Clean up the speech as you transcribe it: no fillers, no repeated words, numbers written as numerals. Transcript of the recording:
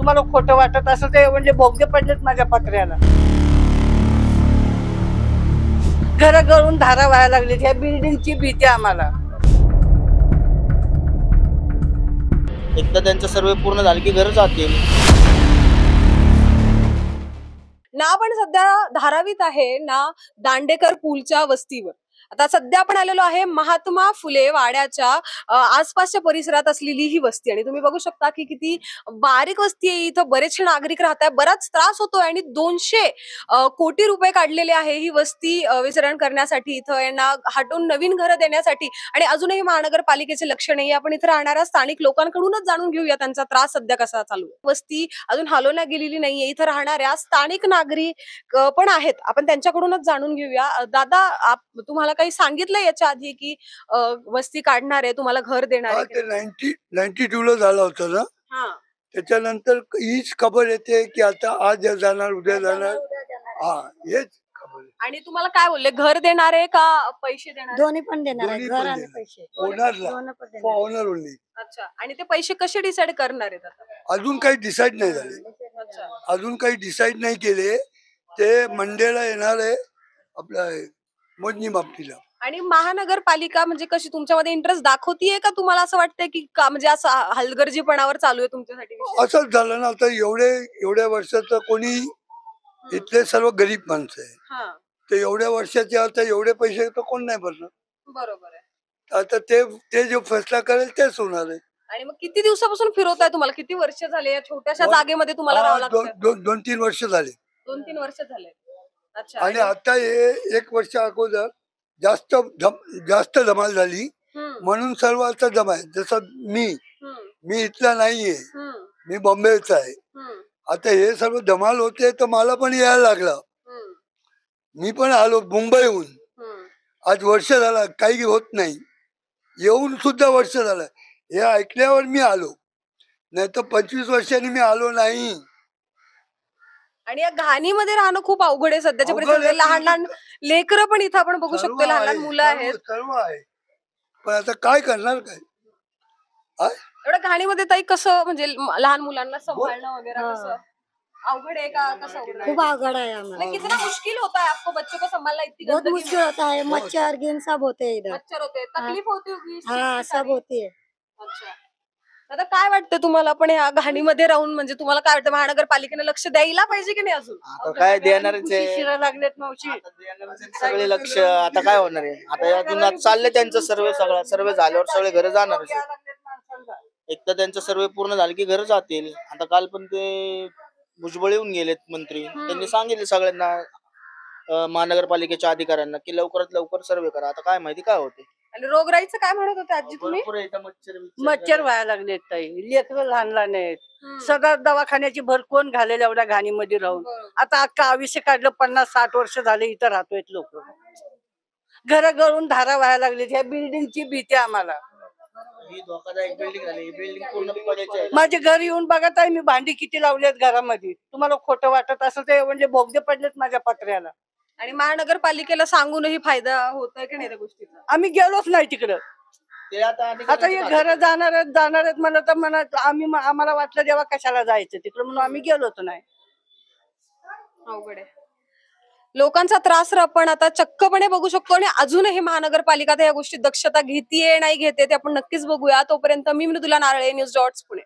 तुम्हाला खोटं वाटत असं ते म्हणजे बोगदे पडलेत माझ्या पत्र्याला. घर गळून धारा व्हायला लागली. ह्या बिल्डिंगची भीती आम्हाला. एकदा त्यांचं सर्वे पूर्ण झालं की घर जातील. ना आपण सध्या धारावीत आहे ना दांडेकर पूलच्या वस्तीवर. आता सध्या आपण आलेलो आहे महात्मा फुले वाड्याच्या आसपासच्या परिसरात असलेली ही वस्ती आणि तुम्ही बघू शकता की किती बारीक वस्ती आहे. इथं बरेचसे नागरिक राहतात, बराच त्रास होतोय आणि 200 कोटी रुपये काढलेले आहे ही वस्ती वितरण करण्यासाठी, इथं यांना हटवून नवीन घरं देण्यासाठी आणि अजूनही महानगरपालिकेचे लक्ष नाही. आपण इथं राहणाऱ्या स्थानिक लोकांकडूनच जाणून घेऊया त्यांचा त्रास सध्या कसा चालू आहे. वस्ती अजून हलवण्यात गेलेली नाहीये. इथं राहणाऱ्या स्थानिक नागरिक पण आहेत, आपण त्यांच्याकडूनच जाणून घेऊया. दादा, तुम्हाला काही सांगितलं याच्या आधी की वस्ती काढणार आहे, तुम्हाला घर देणार आहे? ते 92 ला झाला होता ना. त्याच्यानंतर हीच खबर येते की आता आज जाणार उद्या जाणार. हा, हेच खबर आहे. आणि तुम्हाला काय बोलले, घर देणार आहे का पैसे देणार? दोन्ही पण देणार आहे, दोन्ही घर पण आणि देणार. पैसे. ओनरला दोन्ही पण देणार. Owner only. अच्छा, आणि ते पैसे कसे डिसाइड करणार आहेत आता? अजून काही डिसाईड नाही झाले. अच्छा, अजून काही डिसाईड नाही केले. ते मंडेला येणार आहे आपल्या मोजणी बाबतीला. आणि महानगरपालिका म्हणजे कशी तुमच्यामध्ये इंटरेस्ट दाखवतीये का तुम्हाला असं वाटतंय की का म्हणजे असं हलगर्जीपणावर चालू आहे तुमच्यासाठी विषय? असंच झालं ना. आता एवढ्या वर्षाचं कोणी इथले सर्व गरीब माणसं आहे. हा, ते एवढ्या वर्षाचे आता एवढे पैसे तर कोण नाही भरणार. बरोबर आहे. आता ते जो फैसला करेल तेच होणार आहे. आणि मग किती दिवसापासून फिरवताय तुम्हाला? किती वर्ष झाले या छोट्याशा जागेमध्ये तुम्हाला राहावं लागतं? 2-3 वर्ष झाले. 2-3 वर्ष झाले. अच्छा. आणि आता हे 1 वर्ष अगोदर जास्त धमाल झाली म्हणून सर्व आता जमा आहे. जसं मी इथला नाहीये, मी बॉम्बेचा आहे. आता हे सर्व धमाल होते तर मला पण यायला लागला. मी पण आलो मुंबईहून. आज वर्ष झालं काही होत नाही. येऊन सुद्धा वर्ष झालं. हे ऐकल्यावर मी आलो, नाही तर 25 वर्षांनी मी आलो नाही. आणि या घाणीमध्ये राहणं खूप अवघड आहे सध्याच्या परिस्थितीत. लहान लहान लेकरं पण इथं आपण बघू शकतो, लहान लहान मुलं आहेत. सर्व आहे, पण आता काय करणार काय? एवढ्या घाणीमध्ये ताई कसं म्हणजे लहान मुलांना सांभाळणं वगैरे कसं अवघड आहे का? कसं अवघड आहे? खूप अवघड है हमें। नहीं, कितना मुश्किल होता है आपको बच्चों को संभालना इतनी बहुत गंदगी मुश्किल में? होता है, मच्छर गिन सब होते हैं इधर। मच्छर होते हैं, तकलीफ होती होगी इस चीज़ हाँ, की सब सारी? होती है। अच्छा. आता काय वाटतं तुम्हाला, पण ह्या घाणीमध्ये राहून म्हणजे तुम्हाला काय वाटतं, महानगरपालिकेने लक्ष द्यायला पाहिजे की नाही अजून? आता काय देणारच आहे. शिरा लागलेत मावशी. आता देणारच आहे सगळे लक्ष. आता काय होणार आहे? आता अजून आज चाललंय त्यांचं सर्वे. सगळा सर्वे झाल्यावर सगळे घर जाणारच आहे. एकदा त्यांचं सर्वे पूर्ण झालं की घर जातील. आता काल पण ते भुजबळ येऊन गेलेत मंत्री. त्यांनी सांगितले सगळ्यांना, महानगरपालिकेच्या अधिकाऱ्यांना, की लवकरात लवकर सर्वे करा. आता काय माहिती काय होते. आणि रोगराईचं काय म्हणत होते आजी तुम्ही? भरपूर आहे इथं मच्छर मच्छर व्हायला लागलेत ताई. लेकरं लहान लहान आहेत. सगळं दवाखान्याची भर कोण घालेल एवढ्या घाणीमध्ये राहून. आता अख्खा आयुष्य काढलं. 50-60 वर्ष झाले इथं राहतोय लोक. घर गळून धारा व्हायला लागली. ह्या बिल्डिंगची भीती आम्हाला. ही धोकादायक बिल्डिंग झाली. ही बिल्डिंग पूर्ण पडायची आहे. माझे घर येऊन बघा ताई, मी भांडी किती लावलेत घरामध्ये. तुम्हाला खोटं वाटत असं ते म्हणजे बोगदे पडलेत माझ्या पत्र्याला. आणि महानगरपालिकेला सांगूनही फायदा होतोय की नाही त्या गोष्टीचा? आम्ही गेलोच नाही तिकडं. ते आता आता हे घर जाणार आहेत मला तर म्हणत आम्हाला वाटलं देवा कशाला जायचं तिकडं, म्हणून आम्ही गेलोच नाही. अवघड आहे. लोकांचा त्रास आपण आता चक्कपणे बघू शकतो आणि अजूनही महानगरपालिका या गोष्टीत दक्षता घेतीये नाही घेते ते आपण नक्कीच बघूया. तोपर्यंत मी मृदुला नारळे, न्यूज डॉट्स पुणे.